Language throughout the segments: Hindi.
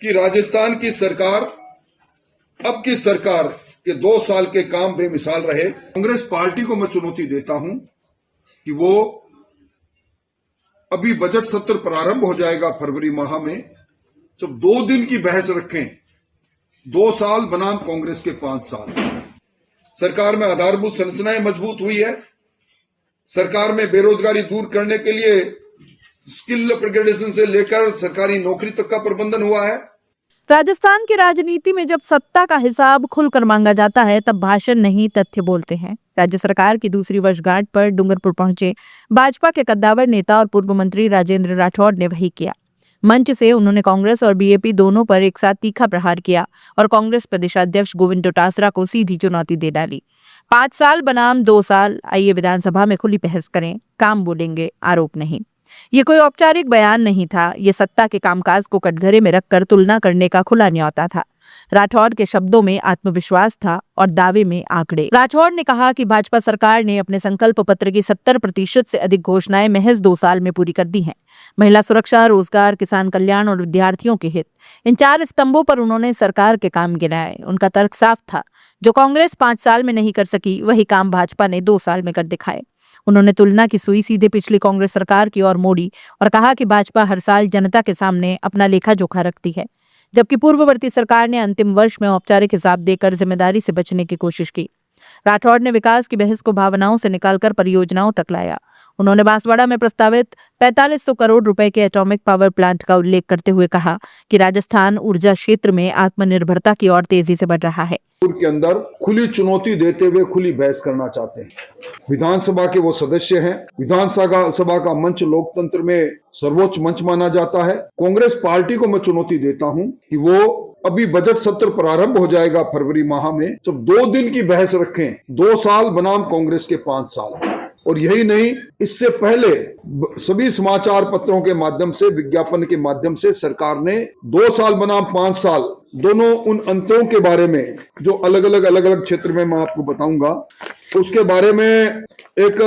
कि राजस्थान की सरकार, अब की सरकार के 2 साल के काम बेमिसाल रहे। कांग्रेस पार्टी को मैं चुनौती देता हूं कि वो अभी बजट सत्र प्रारंभ हो जाएगा फरवरी माह में, जब 2 दिन की बहस रखें। 2 साल बनाम कांग्रेस के 5 साल। सरकार में आधारभूत संरचनाएं मजबूत हुई है। सरकार में बेरोजगारी दूर करने के लिए स्किल अपग्रेडेशन से लेकर सरकारी नौकरी तक का प्रबंधन हुआ है। राजस्थान की राजनीति में जब सत्ता का हिसाब खुलकर मांगा जाता है तब भाषण नहीं तथ्य बोलते हैं। राज्य सरकार की दूसरी वर्षगांठ पर डूंगरपुर पहुंचे भाजपा के कद्दावर नेता और पूर्व मंत्री राजेंद्र राठौड़ ने वही किया। मंच से उन्होंने कांग्रेस और बीएपी दोनों पर एक साथ तीखा प्रहार किया और कांग्रेस प्रदेशाध्यक्ष गोविंद डोटासरा को सीधी चुनौती दे डाली। 5 साल बनाम 2 साल, आइए विधानसभा में खुली बहस करें, काम बोलेंगे, आरोप नहीं। ये कोई औपचारिक बयान नहीं था, ये सत्ता के कामकाज को कटघरे में रखकर तुलना करने का खुला न्योता था। राठौड़ के शब्दों में आत्मविश्वास था और दावे में आंकड़े। राठौड़ ने कहा कि भाजपा सरकार ने अपने संकल्प पत्र की 70% से अधिक घोषणाएं महज 2 साल में पूरी कर दी हैं। महिला सुरक्षा, रोजगार, किसान कल्याण और विद्यार्थियों के हित, इन 4 स्तंभों पर उन्होंने सरकार के काम गिनाए। उनका तर्क साफ था, जो कांग्रेस 5 साल में नहीं कर सकी वही काम भाजपा ने 2 साल में कर दिखाए। उन्होंने तुलना की सुई सीधे पिछली कांग्रेस सरकार की ओर मोड़ी और कहा कि भाजपा हर साल जनता के सामने अपना लेखा जोखा रखती है, जबकि पूर्ववर्ती सरकार ने अंतिम वर्ष में औपचारिक हिसाब देकर जिम्मेदारी से बचने की कोशिश की। राठौड़ ने विकास की बहस को भावनाओं से निकालकर परियोजनाओं तक लाया। उन्होंने बांसवाड़ा में प्रस्तावित 4500 करोड़ रुपए के एटॉमिक पावर प्लांट का उल्लेख करते हुए कहा कि राजस्थान ऊर्जा क्षेत्र में आत्मनिर्भरता की ओर तेजी से बढ़ रहा है। के अंदर खुली चुनौती देते हुए खुली बहस करना चाहते हैं। विधानसभा के वो सदस्य हैं। विधानसभा का मंच लोकतंत्र में सर्वोच्च मंच माना जाता है। कांग्रेस पार्टी को मैं चुनौती देता हूं कि वो अभी बजट सत्र प्रारंभ हो जाएगा फरवरी माह में, जब 2 दिन की बहस रखें। 2 साल बनाम कांग्रेस के 5 साल। और यही नहीं, इससे पहले सभी समाचार पत्रों के माध्यम से, विज्ञापन के माध्यम से सरकार ने 2 साल बनाम 5 साल दोनों उन अंतरों के बारे में, जो अलग अलग क्षेत्र में मैं आपको बताऊंगा, उसके बारे में एक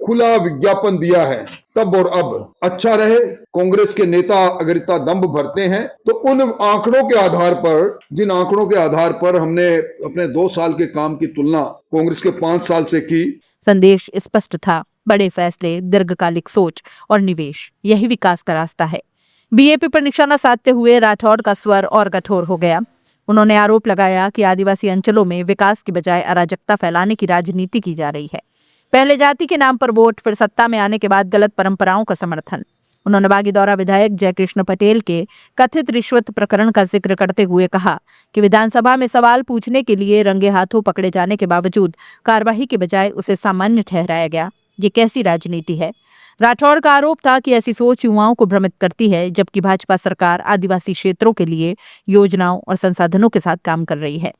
खुला विज्ञापन दिया है। तब और अब अच्छा रहे। कांग्रेस के नेता अगर इतना दंभ भरते हैं तो उन आंकड़ों के आधार पर, जिन आंकड़ों के आधार पर हमने अपने 2 साल के काम की तुलना कांग्रेस के 5 साल से की। संदेश स्पष्ट था, बड़े फैसले, दीर्घकालिक सोच और निवेश, यही विकास का रास्ता है। बीएपी पर निशाना साधते हुए राठौड़ का स्वर और कठोर हो गया। उन्होंने आरोप लगाया कि आदिवासी अंचलों में विकास की बजाय अराजकता फैलाने की राजनीति की जा रही है। पहले जाति के नाम पर वोट, फिर सत्ता में आने के बाद गलत परंपराओं का समर्थन। उन्होंने बागीदौरा विधायक जयकृष्ण पटेल के कथित रिश्वत प्रकरण का जिक्र करते हुए कहा कि विधानसभा में सवाल पूछने के लिए रंगे हाथों पकड़े जाने के बावजूद कार्रवाई के बजाय उसे सामान्य ठहराया गया। ये कैसी राजनीति है? राठौड़ का आरोप था कि ऐसी सोच युवाओं को भ्रमित करती है, जबकि भाजपा सरकार आदिवासी क्षेत्रों के लिए योजनाओं और संसाधनों के साथ काम कर रही है।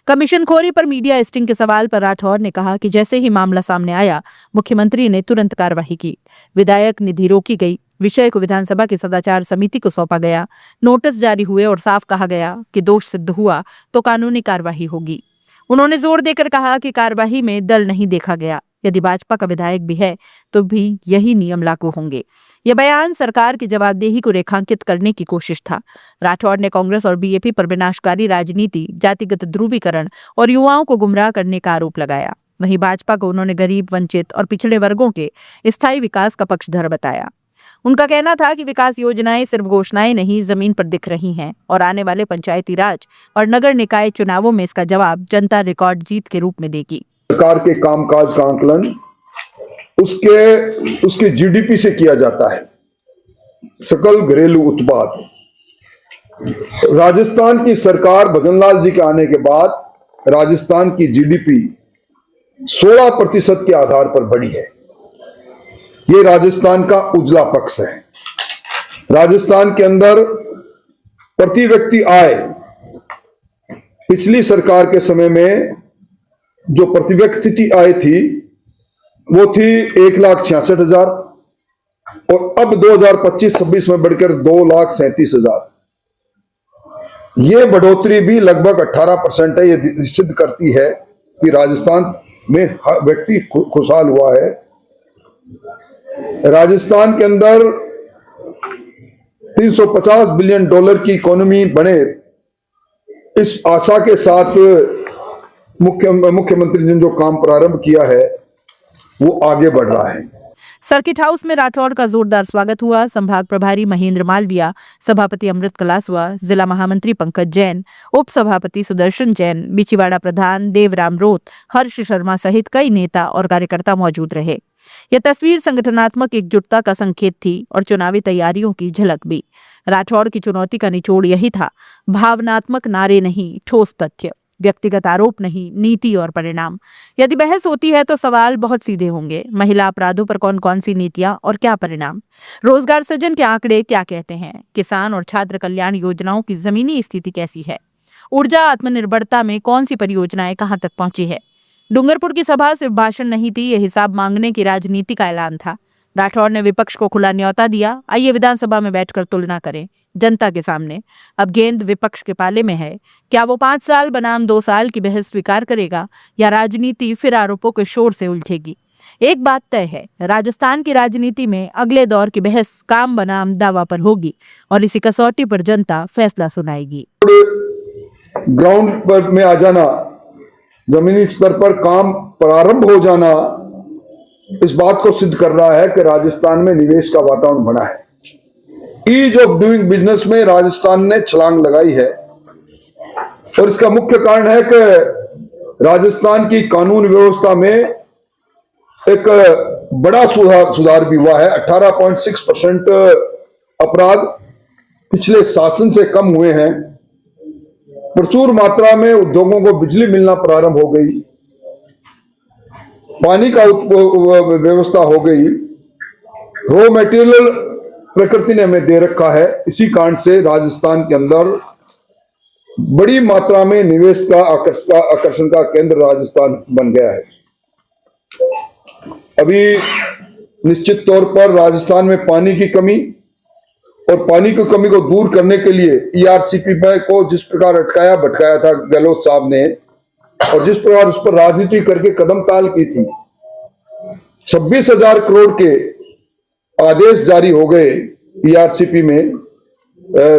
कमीशनखोरी पर मीडिया स्टिंग के सवाल पर राठौड़ ने कहा कि जैसे ही मामला सामने आया, मुख्यमंत्री ने तुरंत कार्रवाई की। विधायक निधि रोकी गई, विषय को विधानसभा की सदाचार समिति को सौंपा गया, नोटिस जारी हुए और साफ कहा गया कि दोष सिद्ध हुआ तो कानूनी कार्रवाई होगी। उन्होंने जोर देकर कहा कि कार्रवाई में दल नहीं देखा गया, यदि भाजपा का विधायक भी है तो भी यही नियम लागू होंगे। यह बयान सरकार की जवाबदेही को रेखांकित करने की कोशिश था। राठौड़ ने कांग्रेस और बीएपी पर विनाशकारी राजनीति, जातिगत ध्रुवीकरण और युवाओं को गुमराह करने का आरोप लगाया। वहीं भाजपा को उन्होंने गरीब, वंचित और पिछड़े वर्गों के स्थायी विकास का पक्षधर बताया। उनका कहना था कि विकास योजनाएं सिर्फ घोषणाएं नहीं, जमीन पर दिख रही हैं और आने वाले पंचायती राज और नगर निकाय चुनावों में इसका जवाब जनता रिकॉर्ड जीत के रूप में देगी। सरकार के कामकाज का आकलन उसके जीडीपी से किया जाता है, सकल घरेलू उत्पाद। राजस्थान की सरकार भजनलाल जी के आने के बाद राजस्थान की जीडीपी 16% के आधार पर बढ़ी है। ये राजस्थान का उजला पक्ष है। राजस्थान के अंदर प्रति व्यक्ति आय पिछली सरकार के समय में जो प्रति व्यक्ति आय थी वो थी 1,66,000 और अब 2025-26 में बढ़कर 2,37,000। ये बढ़ोतरी भी लगभग 18% है। ये सिद्ध करती है कि राजस्थान में व्यक्ति खुशहाल हुआ है। राजस्थान के अंदर $350 बिलियन की इकोनॉमी बने, इस आशा के साथ मुख्यमंत्री ने जो काम प्रारंभ किया है वो आगे बढ़ रहा है। सर्किट हाउस में राठौड़ का जोरदार स्वागत हुआ। संभाग प्रभारी महेंद्र मालविया, सभापति अमृत कलासवा, जिला महामंत्री पंकज जैन, उप सभापति सुदर्शन जैन, बिचीवाड़ा प्रधान देवराम रोत, हर्ष शर्मा सहित कई नेता और कार्यकर्ता मौजूद रहे। यह तस्वीर संगठनात्मक एकजुटता का संकेत थी और चुनावी तैयारियों की झलक भी। राठौड़ की चुनौती का निचोड़ यही था, भावनात्मक नारे नहीं, ठोस तथ्य, व्यक्तिगत आरोप नहीं, नीति और परिणाम। यदि बहस होती है तो सवाल बहुत सीधे होंगे। महिला अपराधों पर कौन कौन सी नीतियां और क्या परिणाम? रोजगार सृजन के आंकड़े क्या कहते हैं? किसान और छात्र कल्याण योजनाओं की जमीनी स्थिति कैसी है? ऊर्जा आत्मनिर्भरता में कौन सी परियोजनाएं कहां तक पहुंची है? डूंगरपुर की सभा सिर्फ भाषण नहीं थी, यह हिसाब मांगने की राजनीति का ऐलान था। राठौड़ ने विपक्ष को खुला न्योता दिया, आइए विधानसभा में बैठकर तुलना करें जनता के सामने। अब गेंद विपक्ष के पाले में है। क्या वो 5 साल बनाम 2 साल की बहस स्वीकार करेगा या राजनीति फिर आरोपों के शोर से उलझेगी? एक बात तय है, राजस्थान की राजनीति में अगले दौर की बहस काम बनाम दावा पर होगी और इसी कसौटी पर जनता फैसला सुनाएगी। ग्राउंड पर में आ जाना, जमीनी स्तर पर काम प्रारंभ हो जाना, इस बात को सिद्ध कर रहा है कि राजस्थान में निवेश का वातावरण बना है। ईज ऑफ डूइंग बिजनेस में राजस्थान ने छलांग लगाई है और इसका मुख्य कारण है कि राजस्थान की कानून व्यवस्था में एक बड़ा सुधार भी हुआ है। 18.6% अपराध पिछले शासन से कम हुए हैं। प्रचुर मात्रा में उद्योगों को बिजली मिलना प्रारंभ हो गई, पानी का व्यवस्था हो गई, रॉ मटेरियल प्रकृति ने हमें दे रखा है। इसी कारण से राजस्थान के अंदर बड़ी मात्रा में निवेश का आकर्षण का केंद्र राजस्थान बन गया है। अभी निश्चित तौर पर राजस्थान में पानी की कमी और पानी की कमी को दूर करने के लिए ईआरसीपी को जिस प्रकार अटकाया भटकाया था गहलोत साहब ने और जिस प्रकार उस पर राजनीति करके कदम ताल की थी, 26,000 करोड़ के आदेश जारी हो गए ईआरसीपी में,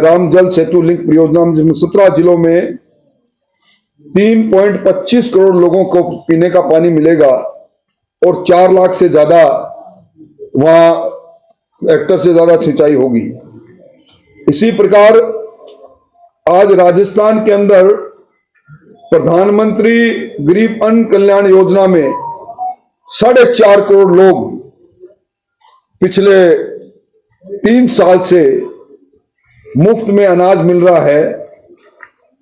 राम जल सेतु लिंक परियोजना में, जिसमें 17 जिलों में 3.25 करोड़ लोगों को पीने का पानी मिलेगा और 4 लाख से ज्यादा वहां हेक्टर से ज्यादा सिंचाई होगी। इसी प्रकार आज राजस्थान के अंदर प्रधानमंत्री गरीब अन्न कल्याण योजना में 4.5 करोड़ लोग पिछले 3 साल से मुफ्त में अनाज मिल रहा है।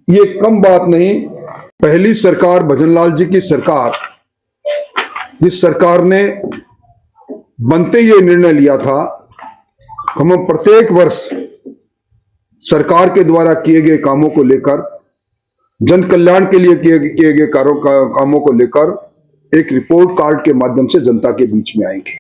ये कम बात नहीं। पहली सरकार भजनलाल जी की सरकार, जिस सरकार ने बनते ही निर्णय लिया था हम प्रत्येक वर्ष सरकार के द्वारा किए गए कामों को लेकर, जन कल्याण के लिए किए गए कामों को लेकर एक रिपोर्ट कार्ड के माध्यम से जनता के बीच में आएंगे।